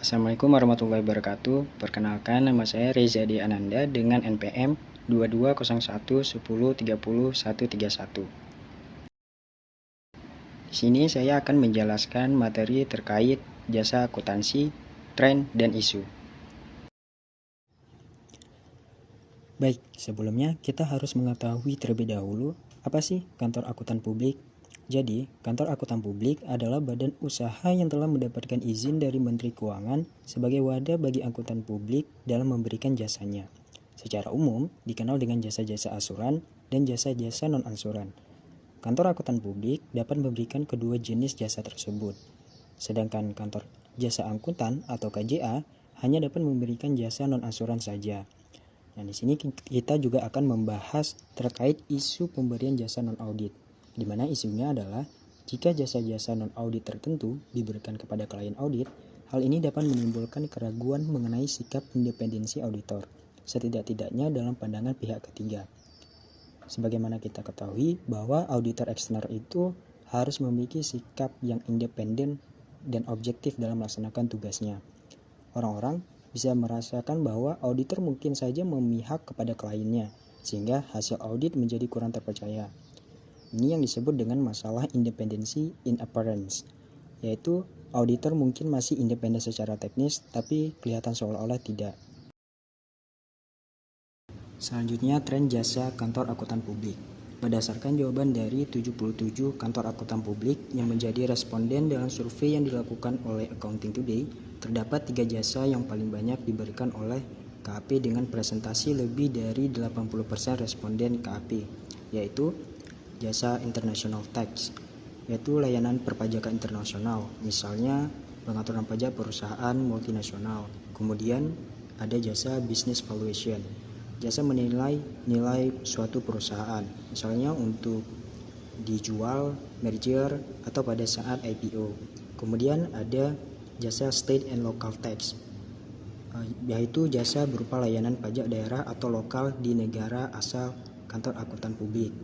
Assalamualaikum warahmatullahi wabarakatuh. Perkenalkan, nama saya Reza D. Ananda dengan NPM 220110300131. Di sini saya akan menjelaskan materi terkait jasa akuntansi, tren, dan isu. Baik, sebelumnya kita harus mengetahui terlebih dahulu apa sih kantor akuntan publik. Jadi, kantor akuntan publik adalah badan usaha yang telah mendapatkan izin dari Menteri Keuangan sebagai wadah bagi akuntan publik dalam memberikan jasanya. Secara umum, dikenal dengan jasa-jasa asuran dan jasa-jasa non-asuran. Kantor akuntan publik dapat memberikan kedua jenis jasa tersebut. Sedangkan kantor jasa akuntan atau KJA hanya dapat memberikan jasa non-asuran saja. Nah, di sini kita juga akan membahas terkait isu pemberian jasa non-audit, di mana isunya adalah jika jasa-jasa non-audit tertentu diberikan kepada klien audit, hal ini dapat menimbulkan keraguan mengenai sikap independensi auditor, setidak-tidaknya dalam pandangan pihak ketiga. Sebagaimana kita ketahui bahwa auditor eksternal itu harus memiliki sikap yang independen dan objektif dalam melaksanakan tugasnya. Orang-orang bisa merasakan bahwa auditor mungkin saja memihak kepada kliennya, sehingga hasil audit menjadi kurang terpercaya. Ini yang disebut dengan masalah independensi in appearance, yaitu auditor mungkin masih independen secara teknis, tapi kelihatan seolah-olah tidak. Selanjutnya, tren jasa kantor akuntan publik. Berdasarkan jawaban dari 77 kantor akuntan publik yang menjadi responden dalam survei yang dilakukan oleh Accounting Today, terdapat 3 jasa yang paling banyak diberikan oleh KAP dengan presentasi lebih dari 80% responden KAP, yaitu jasa international tax, yaitu layanan perpajakan internasional, misalnya pengaturan pajak perusahaan multinasional. Kemudian ada jasa business valuation, jasa menilai nilai suatu perusahaan, misalnya untuk dijual, merger, atau pada saat IPO. Kemudian ada jasa state and local tax, yaitu jasa berupa layanan pajak daerah atau lokal di negara asal kantor akuntan publik.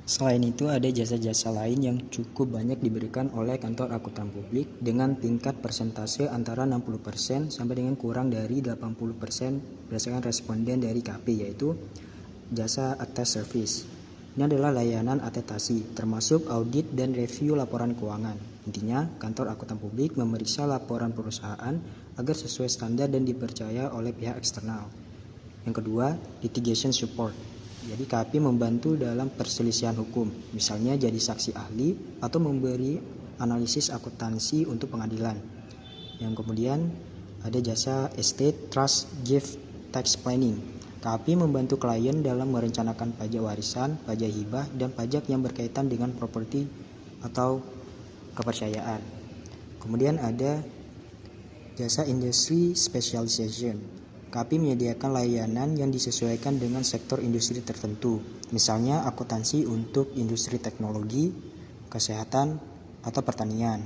Selain itu, ada jasa-jasa lain yang cukup banyak diberikan oleh kantor akuntan publik dengan tingkat persentase antara 60% sampai dengan kurang dari 80% berdasarkan responden dari KP, yaitu jasa attest service. Ini adalah layanan atestasi, termasuk audit dan review laporan keuangan. Intinya, kantor akuntan publik memeriksa laporan perusahaan agar sesuai standar dan dipercaya oleh pihak eksternal. Yang kedua, litigation support. Jadi KAP membantu dalam perselisihan hukum, misalnya jadi saksi ahli atau memberi analisis akuntansi untuk pengadilan. Yang kemudian ada jasa estate, trust, gift, tax planning. KAP membantu klien dalam merencanakan pajak warisan, pajak hibah, dan pajak yang berkaitan dengan properti atau kepercayaan. Kemudian ada jasa industry specialization. KAP menyediakan layanan yang disesuaikan dengan sektor industri tertentu, misalnya akuntansi untuk industri teknologi, kesehatan, atau pertanian.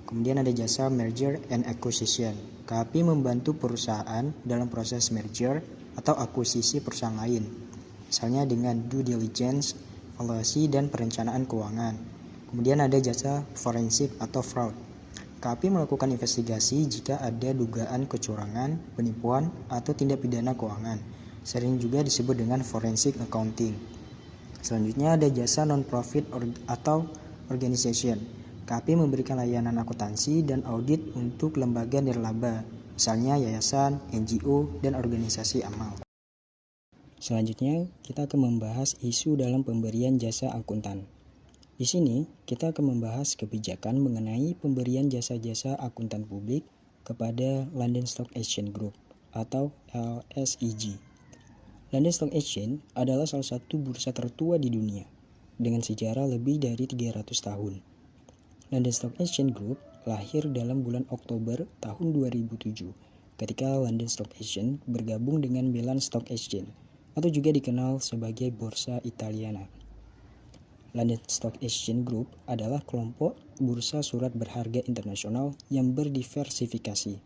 Kemudian ada jasa merger and acquisition. KAP membantu perusahaan dalam proses merger atau akuisisi perusahaan lain, misalnya dengan due diligence, valuasi, dan perencanaan keuangan. Kemudian ada jasa forensik atau fraud. KAP melakukan investigasi jika ada dugaan kecurangan, penipuan, atau tindak pidana keuangan. Sering juga disebut dengan forensic accounting. Selanjutnya ada jasa non-profit atau organization. KAP memberikan layanan akuntansi dan audit untuk lembaga nirlaba, misalnya yayasan, NGO, dan organisasi amal. Selanjutnya, kita akan membahas isu dalam pemberian jasa akuntan. Di sini, kita akan membahas kebijakan mengenai pemberian jasa-jasa akuntan publik kepada London Stock Exchange Group atau LSEG. London Stock Exchange adalah salah satu bursa tertua di dunia dengan sejarah lebih dari 300 tahun. London Stock Exchange Group lahir dalam bulan Oktober tahun 2007 ketika London Stock Exchange bergabung dengan Milan Stock Exchange atau juga dikenal sebagai Borsa Italiana. London Stock Exchange Group adalah kelompok bursa surat berharga internasional yang berdiversifikasi.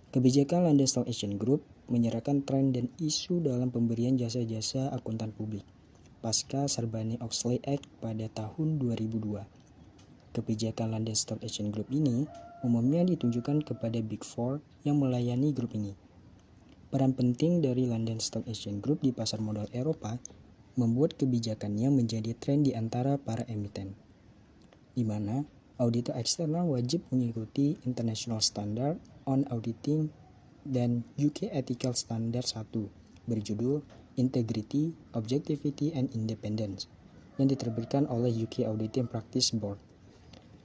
Kebijakan London Stock Exchange Group menyerahkan tren dan isu dalam pemberian jasa-jasa akuntan publik pasca Sarbanes-Oxley Act pada tahun 2002. Kebijakan London Stock Exchange Group ini umumnya ditunjukkan kepada Big Four yang melayani grup ini. Peran penting dari London Stock Exchange Group di pasar modal Eropa membuat kebijakannya menjadi tren di antara para emiten, di mana auditor eksternal wajib mengikuti International Standard on Auditing dan UK Ethical Standard 1 berjudul Integrity, Objectivity, and Independence yang diterbitkan oleh UK Auditing Practice Board.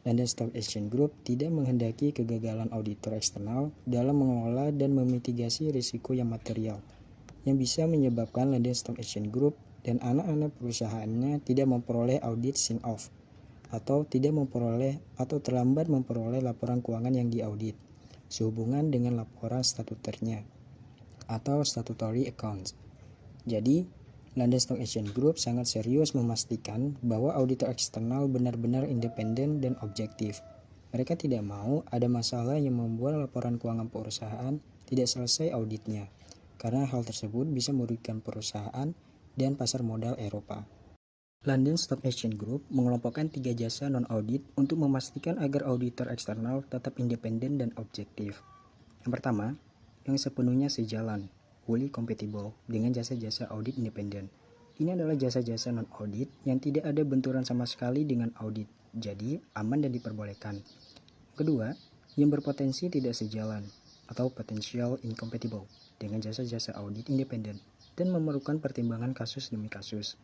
London Stock Exchange Group tidak menghendaki kegagalan auditor eksternal dalam mengelola dan memitigasi risiko yang material yang bisa menyebabkan London Stock Exchange Group dan anak-anak perusahaannya tidak memperoleh audit sign-off atau tidak memperoleh atau terlambat memperoleh laporan keuangan yang diaudit sehubungan dengan laporan statuternya atau statutory accounts. Jadi, London Stock Exchange Group sangat serius memastikan bahwa auditor eksternal benar-benar independen dan objektif. Mereka tidak mau ada masalah yang membuat laporan keuangan perusahaan tidak selesai auditnya, karena hal tersebut bisa merugikan perusahaan dan pasar modal Eropa. London Stock Exchange Group mengelompokkan 3 jasa non-audit untuk memastikan agar auditor eksternal tetap independen dan objektif. Yang pertama, yang sepenuhnya sejalan, fully compatible dengan jasa-jasa audit independen. Ini adalah jasa-jasa non-audit yang tidak ada benturan sama sekali dengan audit, jadi aman dan diperbolehkan. Kedua, yang berpotensi tidak sejalan atau potential incompatible dengan jasa-jasa audit independen dan memerlukan pertimbangan kasus demi kasus.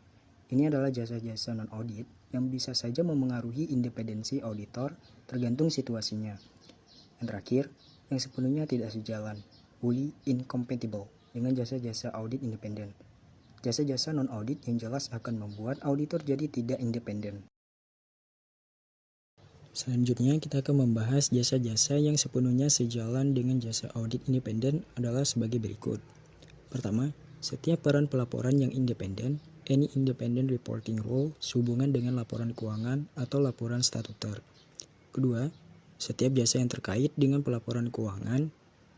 Ini adalah jasa-jasa non-audit yang bisa saja memengaruhi independensi auditor tergantung situasinya. Yang terakhir, yang sepenuhnya tidak sejalan, fully incompatible dengan jasa-jasa audit independen. Jasa-jasa non-audit yang jelas akan membuat auditor jadi tidak independen. Selanjutnya kita akan membahas jasa-jasa yang sepenuhnya sejalan dengan jasa audit independen adalah sebagai berikut. Pertama, setiap peran pelaporan yang independen, any independent reporting role sehubungan dengan laporan keuangan atau laporan statuter. Kedua, setiap jasa yang terkait dengan pelaporan keuangan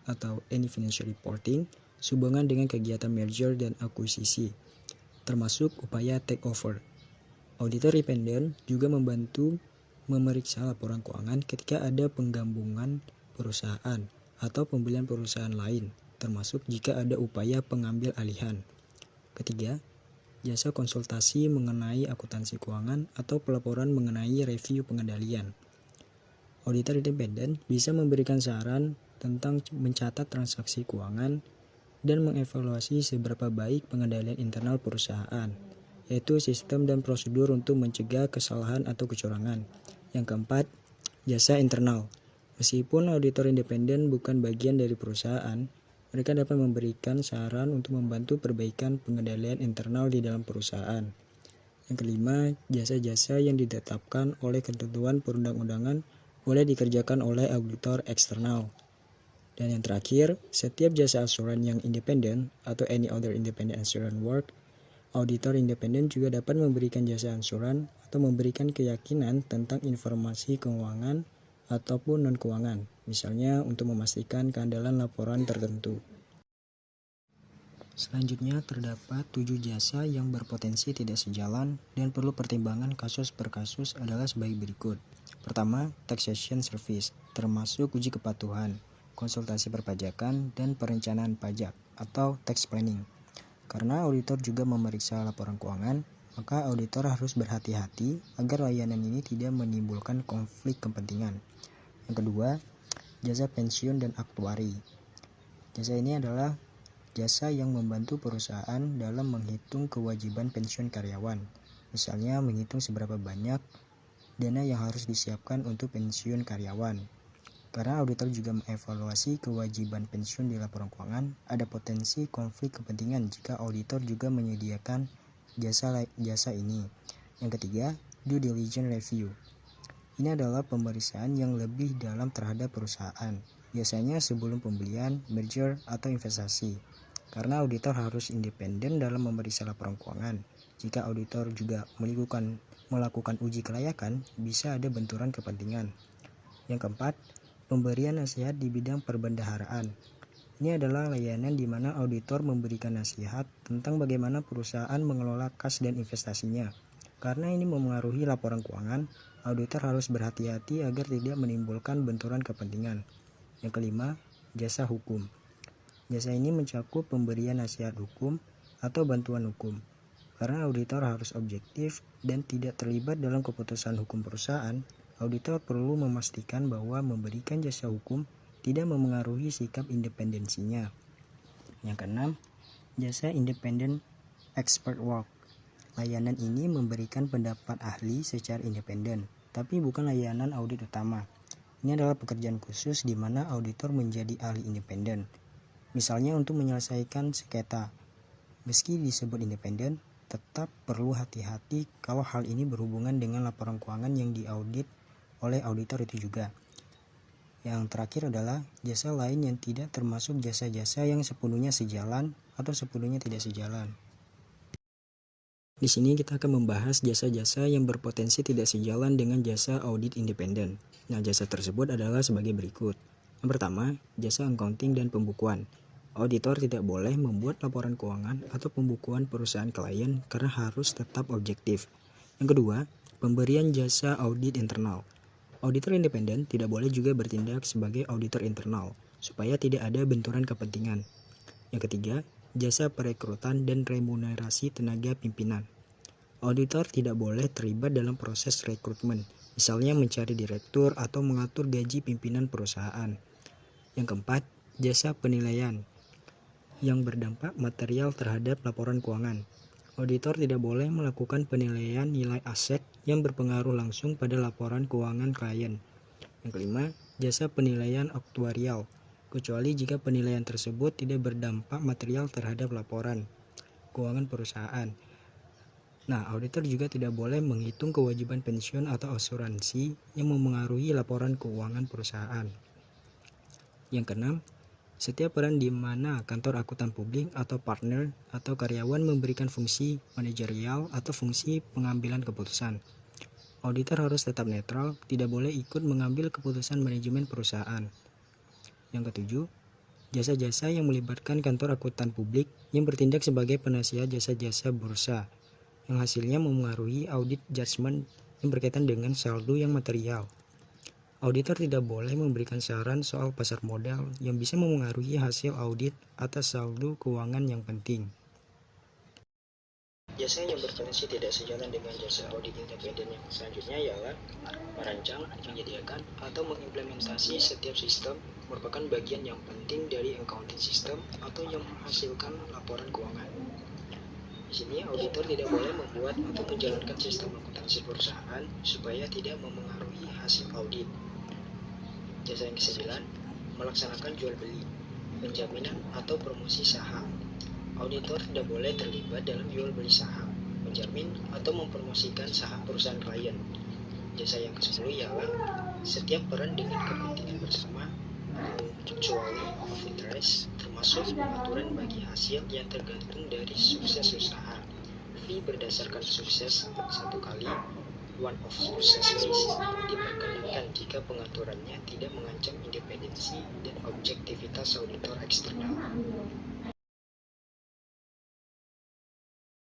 atau any financial reporting sehubungan dengan kegiatan merger dan akuisisi, termasuk upaya takeover. Auditor independen juga membantu memeriksa laporan keuangan ketika ada penggabungan perusahaan atau pembelian perusahaan lain, termasuk jika ada upaya pengambil alihan. Ketiga, jasa konsultasi mengenai akuntansi keuangan atau pelaporan mengenai review pengendalian. Auditor independen bisa memberikan saran tentang mencatat transaksi keuangan dan mengevaluasi seberapa baik pengendalian internal perusahaan, yaitu sistem dan prosedur untuk mencegah kesalahan atau kecurangan. Yang keempat, jasa internal. Meskipun auditor independen bukan bagian dari perusahaan, mereka dapat memberikan saran untuk membantu perbaikan pengendalian internal di dalam perusahaan. Yang kelima, jasa-jasa yang ditetapkan oleh ketentuan perundang-undangan boleh dikerjakan oleh auditor eksternal. Dan yang terakhir, setiap jasa asuran yang independen atau any other independent assurance work, auditor independen juga dapat memberikan jasa asuran atau memberikan keyakinan tentang informasi keuangan ataupun non-keuangan, misalnya untuk memastikan keandalan laporan tertentu. Selanjutnya terdapat 7 jasa yang berpotensi tidak sejalan dan perlu pertimbangan kasus per kasus adalah sebagai berikut. Pertama, taxation service, termasuk uji kepatuhan, konsultasi perpajakan, dan perencanaan pajak atau tax planning. Karena auditor juga memeriksa laporan keuangan, maka auditor harus berhati-hati agar layanan ini tidak menimbulkan konflik kepentingan. Yang kedua, jasa pensiun dan aktuari. Jasa ini adalah jasa yang membantu perusahaan dalam menghitung kewajiban pensiun karyawan, misalnya menghitung seberapa banyak dana yang harus disiapkan untuk pensiun karyawan. Karena auditor juga mengevaluasi kewajiban pensiun di laporan keuangan, ada potensi konflik kepentingan jika auditor juga menyediakan jasa ini. Yang ketiga, due diligence review. Ini adalah pemeriksaan yang lebih dalam terhadap perusahaan, biasanya sebelum pembelian, merger, atau investasi. Karena auditor harus independen dalam memeriksa laporan keuangan. Jika auditor juga melakukan uji kelayakan, bisa ada benturan kepentingan. Yang keempat, pemberian nasihat di bidang perbendaharaan. Ini adalah layanan di mana auditor memberikan nasihat tentang bagaimana perusahaan mengelola kas dan investasinya. Karena ini memengaruhi laporan keuangan, auditor harus berhati-hati agar tidak menimbulkan benturan kepentingan. Yang kelima, jasa hukum. Jasa ini mencakup pemberian nasihat hukum atau bantuan hukum. Karena auditor harus objektif dan tidak terlibat dalam keputusan hukum perusahaan, auditor perlu memastikan bahwa memberikan jasa hukum tidak memengaruhi sikap independensinya. Yang keenam, jasa independent expert work. Layanan ini memberikan pendapat ahli secara independen, tapi bukan layanan audit utama. Ini adalah pekerjaan khusus di mana auditor menjadi ahli independen. Misalnya untuk menyelesaikan sengketa. Meski disebut independen, tetap perlu hati-hati kalau hal ini berhubungan dengan laporan keuangan yang diaudit oleh auditor itu juga. Yang terakhir adalah jasa lain yang tidak termasuk jasa-jasa yang sepenuhnya sejalan atau sepenuhnya tidak sejalan. Di sini kita akan membahas jasa-jasa yang berpotensi tidak sejalan dengan jasa audit independen. Nah, jasa tersebut adalah sebagai berikut. Yang pertama, jasa accounting dan pembukuan. Auditor tidak boleh membuat laporan keuangan atau pembukuan perusahaan klien karena harus tetap objektif. Yang kedua, pemberian jasa audit internal. Auditor independen tidak boleh juga bertindak sebagai auditor internal, supaya tidak ada benturan kepentingan. Yang ketiga, jasa perekrutan dan remunerasi tenaga pimpinan. Auditor tidak boleh terlibat dalam proses rekrutmen, misalnya mencari direktur atau mengatur gaji pimpinan perusahaan. Yang keempat, jasa penilaian yang berdampak material terhadap laporan keuangan. Auditor tidak boleh melakukan penilaian nilai aset yang berpengaruh langsung pada laporan keuangan klien. Yang kelima, jasa penilaian aktuarial, kecuali jika penilaian tersebut tidak berdampak material terhadap laporan keuangan perusahaan. Nah, auditor juga tidak boleh menghitung kewajiban pensiun atau asuransi yang memengaruhi laporan keuangan perusahaan. Yang keenam, setiap peran di mana kantor akuntan publik atau partner atau karyawan memberikan fungsi manajerial atau fungsi pengambilan keputusan. Auditor harus tetap netral, tidak boleh ikut mengambil keputusan manajemen perusahaan. Yang ketujuh, jasa-jasa yang melibatkan kantor akuntan publik yang bertindak sebagai penasihat jasa-jasa bursa, yang hasilnya memengaruhi audit judgment yang berkaitan dengan saldo yang material. Auditor tidak boleh memberikan saran soal pasar modal yang bisa memengaruhi hasil audit atas saldo keuangan yang penting. Jasa yang berpotensi tidak sejalan dengan jasa audit independen yang selanjutnya ialah merancang, menyediakan, atau mengimplementasi setiap sistem merupakan bagian yang penting dari accounting system atau yang menghasilkan laporan keuangan. Di sini auditor tidak boleh membuat atau menjalankan sistem akuntansi perusahaan supaya tidak memengaruhi hasil audit. Jasa yang ke-9, melaksanakan jual beli, penjaminan atau promosi saham. Auditor tidak boleh terlibat dalam jual beli saham, menjamin atau mempromosikan saham perusahaan klien. Jasa yang ke-10 ialah setiap peran dengan kepentingan bersama mutually of interest, termasuk aturan bagi hasil yang tergantung dari sukses usaha. Fee berdasarkan sukses satu kali, one of success fees diperkenankan jika pengaturannya tidak mengancam independensi dan objektivitas auditor eksternal.